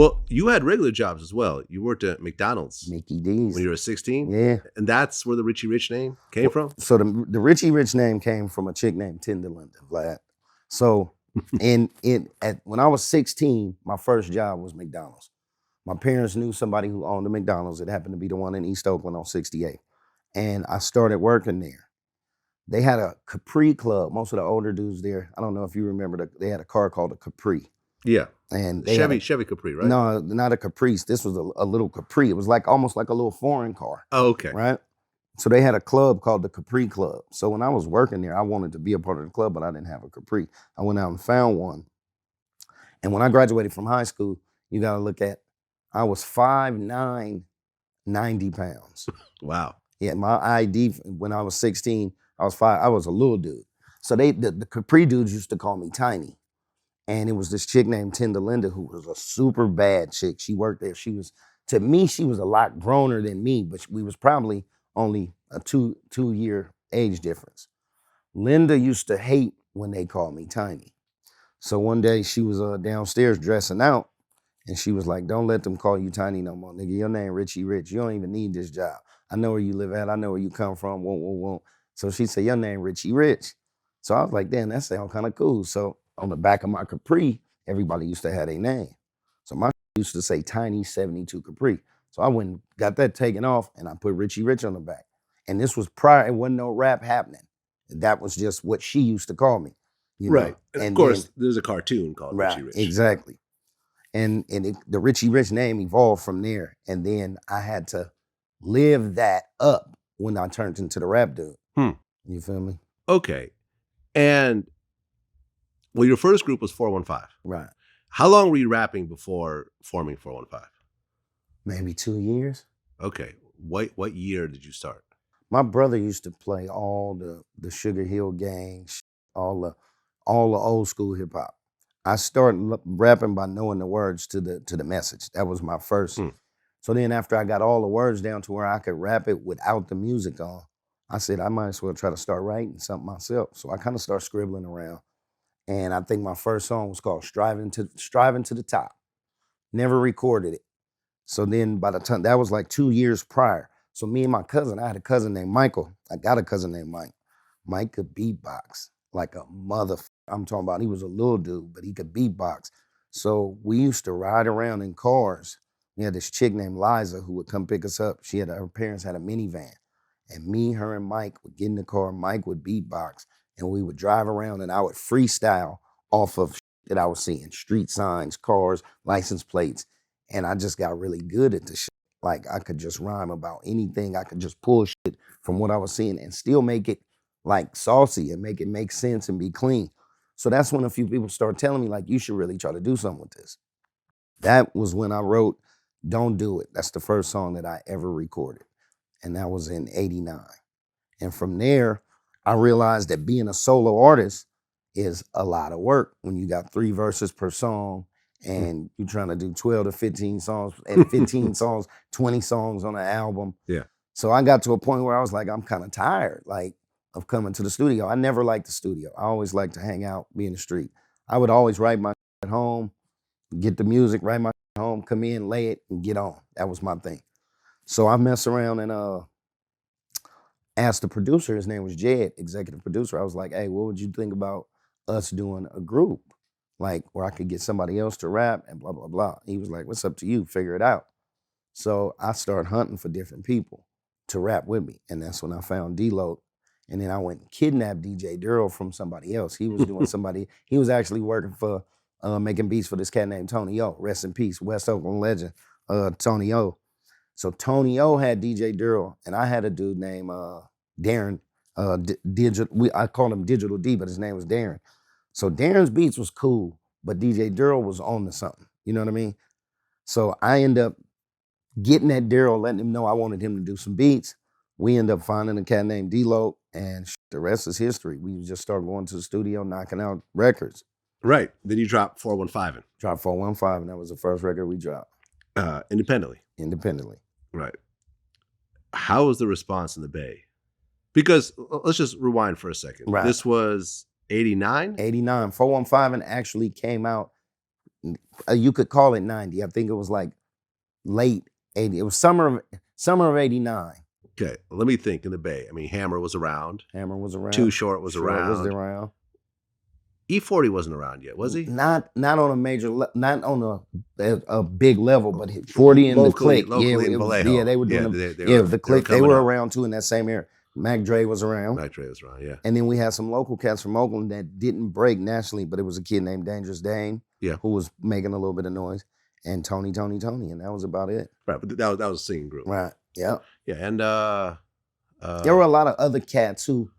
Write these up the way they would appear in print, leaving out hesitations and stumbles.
Well, you had regular jobs as well. You worked at McDonald's Mickey D's. when you were 16. Yeah. And that's where the Richie Rich name came from? So the Richie Rich name came from a chick named Linda, Vlad. So when I was 16, my first job was McDonald's. My parents knew somebody who owned a McDonald's. It happened to be the one in East Oakland on 68. And I started working there. They had a Capri Club. Most of the older dudes there, I don't know if you remember, they had a car called a Capri. Yeah. And Chevy Capri, right? No, not a Caprice. This was a little Capri. It was almost like a little foreign car. Oh, okay. Right? So they had a club called the Capri Club. So when I was working there, I wanted to be a part of the club, but I didn't have a Capri. I went out and found one. And when I graduated from high school, you got to look at, I was 5'9", 90 pounds. Wow. Yeah, my ID when I was 16, I was a little dude. So the Capri dudes used to call me Tiny. And it was this chick named Linda who was a super bad chick. She worked there. To me, she was a lot growner than me, but we was probably only a two-year age difference. Linda used to hate when they called me Tiny. So one day she was downstairs dressing out, and she was like, "Don't let them call you Tiny no more, nigga. Your name Richie Rich. You don't even need this job. I know where you live at. I know where you come from. Won't. So she said, your name Richie Rich. So I was like, damn, that sounds kind of cool. So on the back of my Capri, everybody used to have their name. So my used to say Tiny 72 Capri. So I went and got that taken off, and I put Richie Rich on the back. And this was prior, it wasn't no rap happening. That was just what she used to call me. Right. And of course, there's a cartoon called Richie Rich. Exactly. And the Richie Rich name evolved from there. And then I had to live that up when I turned into the rap dude. You feel me? Okay. And well, your first group was 415. Right. How long were you rapping before forming 415? Maybe 2 years. Okay. What year did you start? My brother used to play all the Sugar Hill Gang, all the old school hip hop. I started rapping by knowing the words to the message. That was my first. So then after I got all the words down to where I could rap it without the music on, I said I might as well try to start writing something myself. So I kind of started scribbling around. And I think my first song was called Striving to the Top. Never recorded it. So then by the time, that was like 2 years prior. So me and my cousin, I had a cousin named Michael. I got a cousin named Mike. Mike could beatbox like a motherfucker. I'm talking about, he was a little dude, but he could beatbox. So we used to ride around in cars. We had this chick named Liza who would come pick us up. Her parents had a minivan. And me, her, and Mike would get in the car. Mike would beatbox. And we would drive around, and I would freestyle off of that I was seeing. Street signs, cars, license plates. And I just got really good at the shit. Like, I could just rhyme about anything. I could just pull shit from what I was seeing and still make it like saucy and make it make sense and be clean. So that's when a few people started telling me, like, you should really try to do something with this. That was when I wrote Don't Do It. That's the first song that I ever recorded. And that was in '89. And from there, I realized that being a solo artist is a lot of work when you got 3 verses per song and you're trying to do 12 to 15 songs, and 15 songs, 20 songs on an album. Yeah. So I got to a point where I was like, I'm kind of tired, like, of coming to the studio. I never liked the studio. I always liked to hang out, be in the street. I would always write my at home, get the music, write my at home, come in, lay it, and get on. That was my thing. So I messed around and asked the producer, his name was Jed, executive producer. I was like, hey, what would you think about us doing a group? Like, where I could get somebody else to rap and blah, blah, blah. He was like, what's up to you? Figure it out. So I started hunting for different people to rap with me. And that's when I found D-Lo. And then I went and kidnapped DJ Duro from somebody else. He was doing he was actually working for, making beats for this cat named Tony O. Rest in peace, West Oakland legend, Tony O. So Tony O had DJ Duro, and I had a dude named Darren, I called him Digital D, but his name was Darren. So Darren's beats was cool, but DJ Duro was on to something. You know what I mean? So I end up getting at Daryl, letting him know I wanted him to do some beats. We end up finding a cat named D-Lo, and the rest is history. We just started going to the studio, knocking out records. Right. Then you dropped 415. Dropped 415, and that was the first record we dropped. Independently. Independently. Right. How was the response in the Bay? Because let's just rewind for a second. Right. This was 89? 89. 415 actually came out You could call it 90. I think it was like late 80. It was summer of 89. Okay, let me think. In the Bay, I mean, Hammer was around. Hammer was around. Too Short was Short was around. around. E40 wasn't around yet, was he? Not on a major, not on a big level, but 40 and the Click. Locally in Vallejo. Yeah, they were doing the Click. They were around too in that same era. Mac Dre was around. Mac Dre was around, yeah. And then we had some local cats from Oakland that didn't break nationally, but it was a kid named Dangerous Dane, yeah, who was making a little bit of noise, and Tony, and that was about it. Right, but that was a singing group. Right. Yeah. Yeah, and there were a lot of other cats who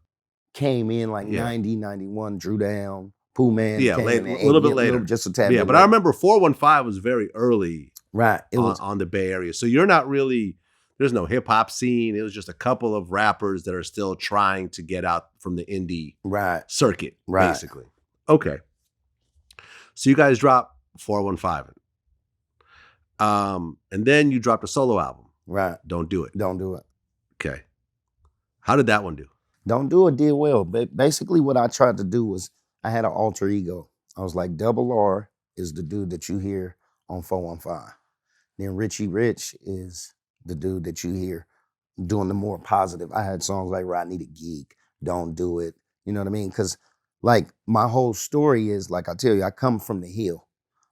came in like 90, 91, Drew Down, Pooh Man. Yeah, a little bit later. Just a tad bit later. I remember 415 was very early. Right. It was on the Bay Area. So you're not really, there's no hip hop scene. It was just a couple of rappers that are still trying to get out from the indie circuit, basically. Okay. So you guys dropped 415. And then you dropped a solo album. Right. Don't Do It. Don't Do It. Okay. How did that one do? Don't Do It did well. But basically what I tried to do was I had an alter ego. I was like, Double R is the dude that you hear on 415. Then Richie Rich is the dude that you hear doing the more positive. I had songs like I Need a Geek, Don't Do It. You know what I mean? Because like my whole story is, like I tell you, I come from the hill.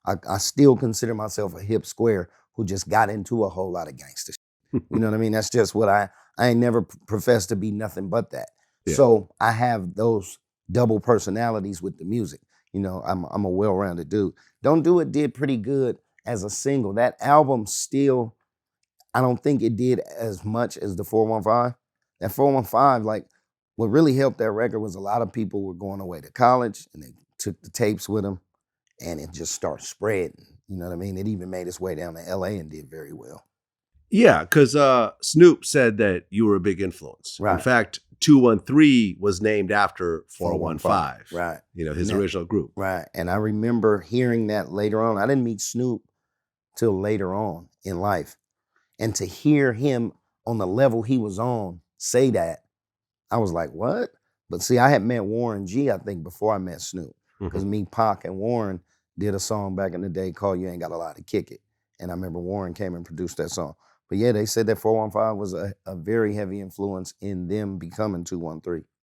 I still consider myself a hip square who just got into a whole lot of gangster shit. You know what I mean? That's just what I ain't never professed to be nothing but that. Yeah. So I have those double personalities with the music. You know, I'm a well-rounded dude. Don't Do It did pretty good as a single. That album still, I don't think it did as much as the 415. That 415, like, what really helped that record was a lot of people were going away to college and they took the tapes with them and it just started spreading. You know what I mean? It even made its way down to LA and did very well. Yeah, because Snoop said that you were a big influence. Right. In fact, 213 was named after 415. Right. You know, his original group. Right. And I remember hearing that later on. I didn't meet Snoop till later on in life. And to hear him on the level he was on say that, I was like, what? But see, I had met Warren G, I think, before I met Snoop. Because me, Pac, and Warren did a song back in the day called You Ain't Got a Lot to Kick It. And I remember Warren came and produced that song. But yeah, they said that 415 was a very heavy influence in them becoming 213.